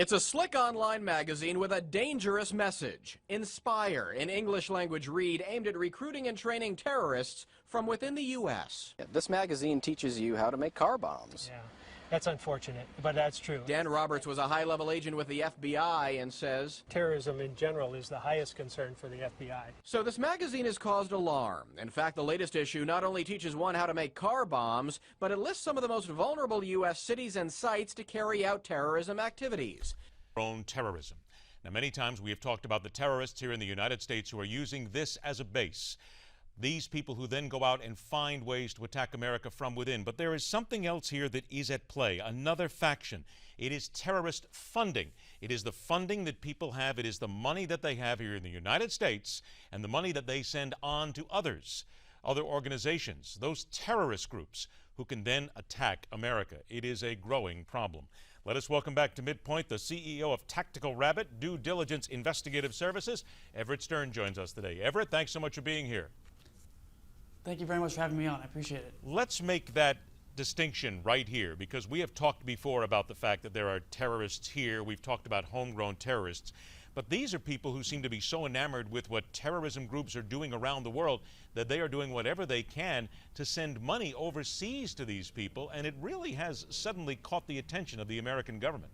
It's a slick online magazine with a dangerous message. Inspire, an English-language read aimed at recruiting and training terrorists from within the U.S. This magazine teaches you how to make car bombs. Yeah, that's unfortunate, but that's true. Dan Roberts was a high-level agent with the FBI and says, terrorism in general is the highest concern for the FBI. So this magazine has caused alarm. In fact, the latest issue not only teaches one how to make car bombs, but it lists some of the most vulnerable U.S. cities and sites to carry out terrorism activities. Own terrorism. Now, many times we have talked about the terrorists here in the United States who are using this as a base. These people who then go out and find ways to attack America from within. But there is something else here that is at play, another faction. It is terrorist funding. It is the funding that people have. It is the money that they have here in the United States and the money that they send on to others, other organizations, those terrorist groups who can then attack America. It is a growing problem. Let us welcome back to MidPoint the CEO of Tactical Rabbit Due Diligence Investigative Services. Everett Stern joins us today. Everett, thanks so much for being here. Thank you very much for having me on. I appreciate it. Let's make that distinction right here, because we have talked before about the fact that there are terrorists here. We've talked about homegrown terrorists. But these are people who seem to be so enamored with what terrorism groups are doing around the world that they are doing whatever they can to send money overseas to these people, and it really has suddenly caught the attention of the American government.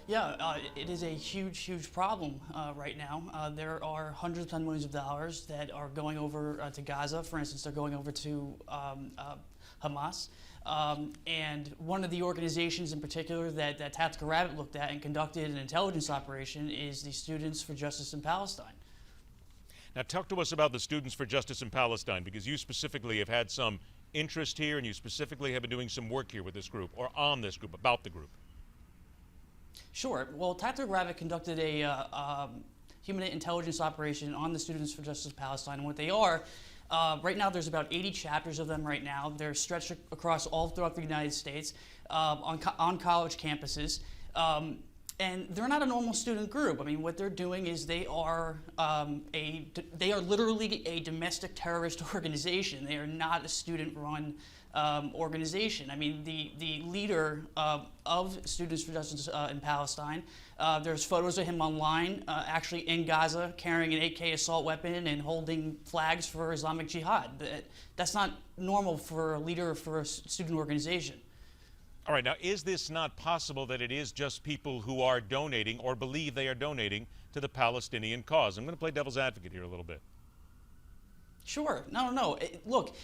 Yeah, it is a huge, huge problem right now. There are hundreds of millions of dollars that are going over to Gaza. For instance, they're going over to Hamas. And one of the organizations in particular that Tactical Rabbit looked at and conducted an intelligence operation is the Students for Justice in Palestine. Now talk to us about the Students for Justice in Palestine, because you specifically have had some interest here and you specifically have been doing some work here with this group, or on this group, about the group. Sure. Well, Tactical Rabbit conducted a human intelligence operation on the Students for Justice in Palestine. And what they are, right now there's about 80 chapters of them right now. They're stretched across all throughout the United States on college campuses. And they're not a normal student group. I mean, what they're doing is they are literally a domestic terrorist organization. They are not a student-run organization. I mean, the leader of Students for Justice in Palestine, there's photos of him online, actually in Gaza, carrying an AK assault weapon and holding flags for Islamic Jihad. That's not normal for a leader for a student organization. All right, now is this not possible that it is just people who are donating or believe they are donating to the Palestinian cause? I'm going to play devil's advocate here a little bit. Sure. No. Look,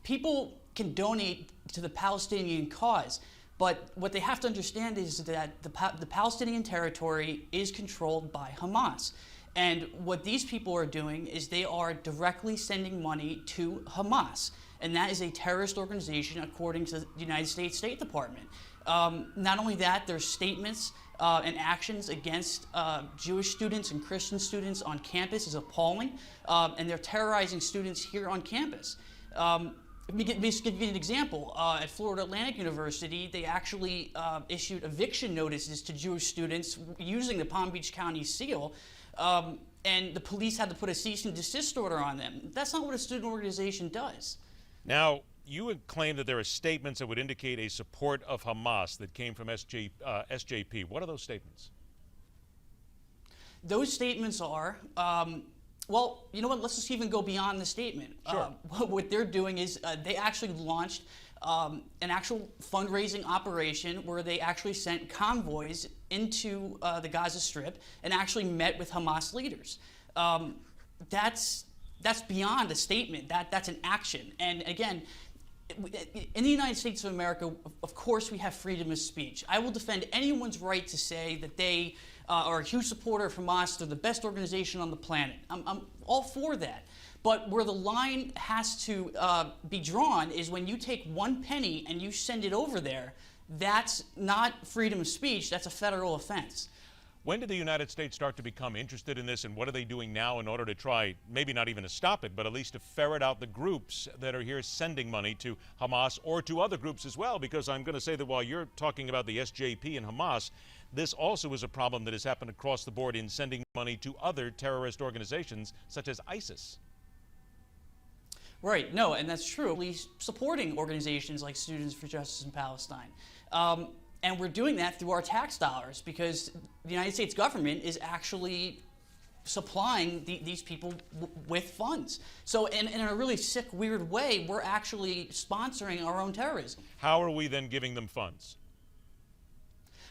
people can donate to the Palestinian cause, but what they have to understand is that the Palestinian territory is controlled by Hamas. And what these people are doing is they are directly sending money to Hamas. And that is a terrorist organization according to the United States State Department. Not only that, their statements and actions against Jewish students and Christian students on campus is appalling, and they're terrorizing students here on campus. Let me give you an example. At Florida Atlantic University, they actually issued eviction notices to Jewish students using the Palm Beach County seal, and the police had to put a cease and desist order on them. That's not what a student organization does. Now, you would claim that there are statements that would indicate a support of Hamas that came from SJP. What are those statements? Those statements are, well, you know what, let's just even go beyond the statement. Sure. What they're doing is they actually launched an actual fundraising operation where they actually sent convoys into the Gaza Strip and actually met with Hamas leaders. That's beyond a statement. That's an action. And again, in the United States of America, of course, we have freedom of speech. I will defend anyone's right to say that they are a huge supporter of Hamas. They're the best organization on the planet. I'm all for that. But where the line has to be drawn is when you take one penny and you send it over there. That's not freedom of speech. That's a federal offense. When did the United States start to become interested in this, and what are they doing now in order to try, maybe not even to stop it, but at least to ferret out the groups that are here sending money to Hamas or to other groups as well? Because I'm going to say that while you're talking about the SJP and Hamas, this also is a problem that has happened across the board in sending money to other terrorist organizations such as ISIS. Right, no, and that's true. At least supporting organizations like Students for Justice in Palestine. And we're doing that through our tax dollars because the United States government is actually supplying these people with funds. So in a really sick, weird way, we're actually sponsoring our own terrorism. How are we then giving them funds?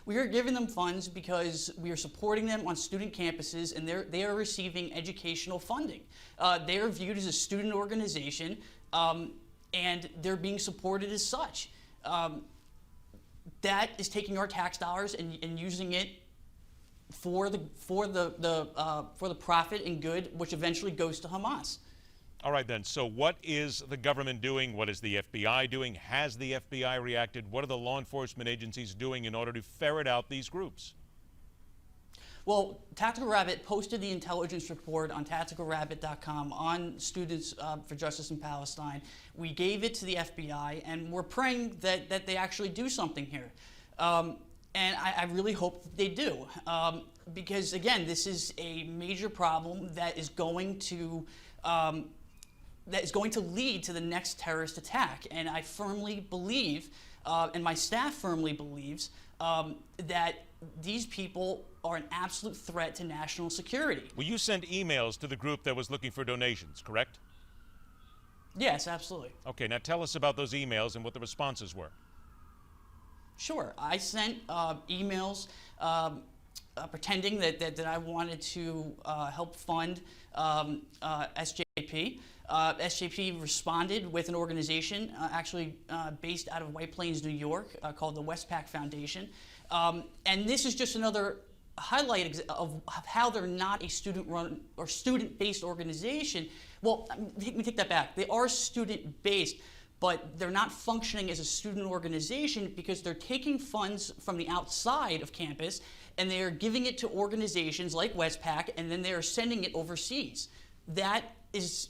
We are giving them funds because we are supporting them on student campuses, and they are receiving educational funding. They are viewed as a student organization, and they're being supported as such. That is taking our tax dollars and using it for the profit and good, which eventually goes to Hamas. All right, then. So what is the government doing? What is the FBI doing? Has the FBI reacted? What are the law enforcement agencies doing in order to ferret out these groups? Well, Tactical Rabbit posted the intelligence report on tacticalrabbit.com on Students for Justice in Palestine. We gave it to the FBI, and we're praying that they actually do something here. And I really hope that they do. Because, again, this is a major problem that is going to lead to the next terrorist attack. And I firmly believe, and my staff firmly believes, that these people are an absolute threat to national security. Well, you sent emails to the group that was looking for donations, correct? Yes, absolutely. Okay, now tell us about those emails and what the responses were. Sure. I sent emails pretending that I wanted to help fund SJP. SJP responded with an organization actually based out of White Plains, New York, called the Westpac Foundation. And this is just another highlight of how they're not a student-run or student-based organization. Well, let me take that back. They are student-based, but they're not functioning as a student organization because they're taking funds from the outside of campus and they are giving it to organizations like Westpac, and then they are sending it overseas. That is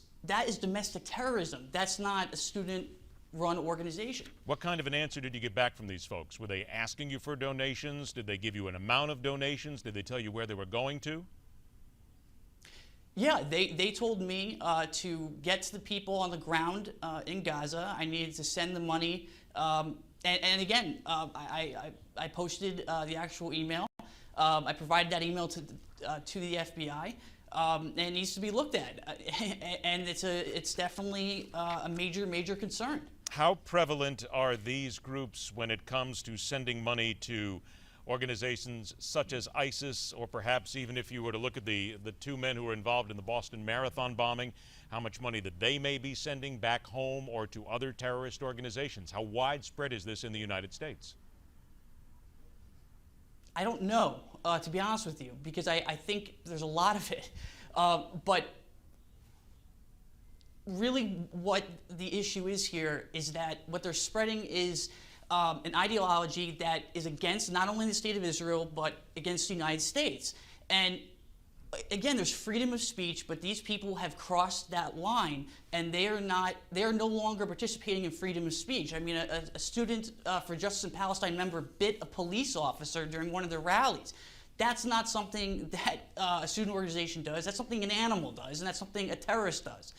domestic terrorism. That's not a student-run organization. What kind of an answer did you get back from these folks? Were they asking you for donations? Did they give you an amount of donations? Did they tell you where they were going to? Yeah, they told me to get to the people on the ground in Gaza. I needed to send the money. And again, I posted the actual email. I provided that email to the FBI. And it needs to be looked at. And it's definitely a major concern. How prevalent are these groups when it comes to sending money to organizations such as ISIS, or perhaps even if you were to look at the two men who were involved in the Boston Marathon bombing, how much money that they may be sending back home or to other terrorist organizations? How widespread is this in the United States? I don't know, to be honest with you, because I think there's a lot of it. But really what the issue is here is that what they're spreading is an ideology that is against not only the state of Israel, but against the United States. And again, there's freedom of speech, but these people have crossed that line, and they are no longer participating in freedom of speech. I mean, a student for Justice in Palestine member bit a police officer during one of their rallies. That's not something that a student organization does. That's something an animal does, and that's something a terrorist does.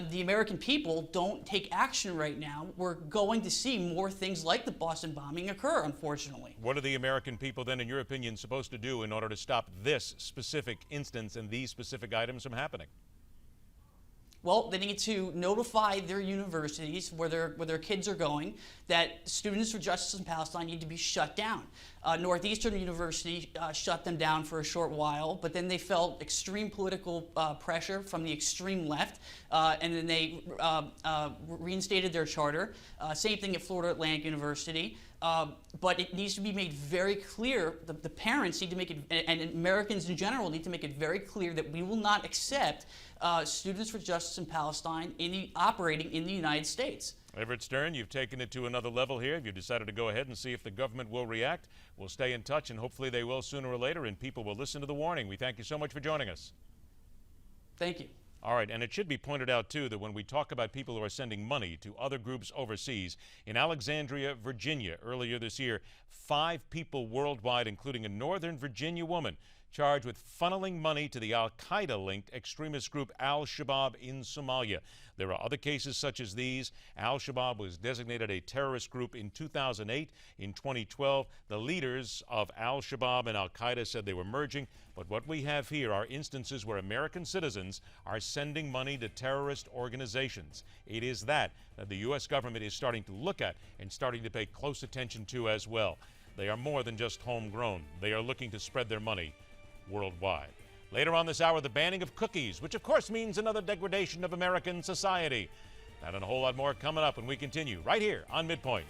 The American people don't take action right now. We're going to see more things like the Boston bombing occur, unfortunately. What are the American people then, in your opinion, supposed to do in order to stop this specific instance and these specific items from happening? Well, they need to notify their universities where their kids are going that Students for Justice in Palestine need to be shut down. Northeastern University shut them down for a short while, but then they felt extreme political pressure from the extreme left, and then they reinstated their charter. Same thing at Florida Atlantic University. But it needs to be made very clear, the parents need to make it, and Americans in general need to make it very clear that we will not accept Students for Justice in Palestine operating in the United States. Everett Stern, you've taken it to another level here. You've decided to go ahead and see if the government will react. We'll stay in touch, and hopefully they will sooner or later, and people will listen to the warning. We thank you so much for joining us. Thank you. All right, and it should be pointed out, too, that when we talk about people who are sending money to other groups overseas, in Alexandria, Virginia, earlier this year, 5 people worldwide, including a Northern Virginia woman, charged with funneling money to the al-Qaeda-linked extremist group al-Shabaab in Somalia. There are other cases such as these. Al-Shabaab was designated a terrorist group in 2008. In 2012, the leaders of al-Shabaab and al-Qaeda said they were merging. But what we have here are instances where American citizens are sending money to terrorist organizations. It is that the U.S. government is starting to look at and starting to pay close attention to as well. They are more than just homegrown. They are looking to spread their money worldwide. Later on this hour, the banning of cookies, which of course means another degradation of American society. That and a whole lot more coming up when we continue right here on MidPoint.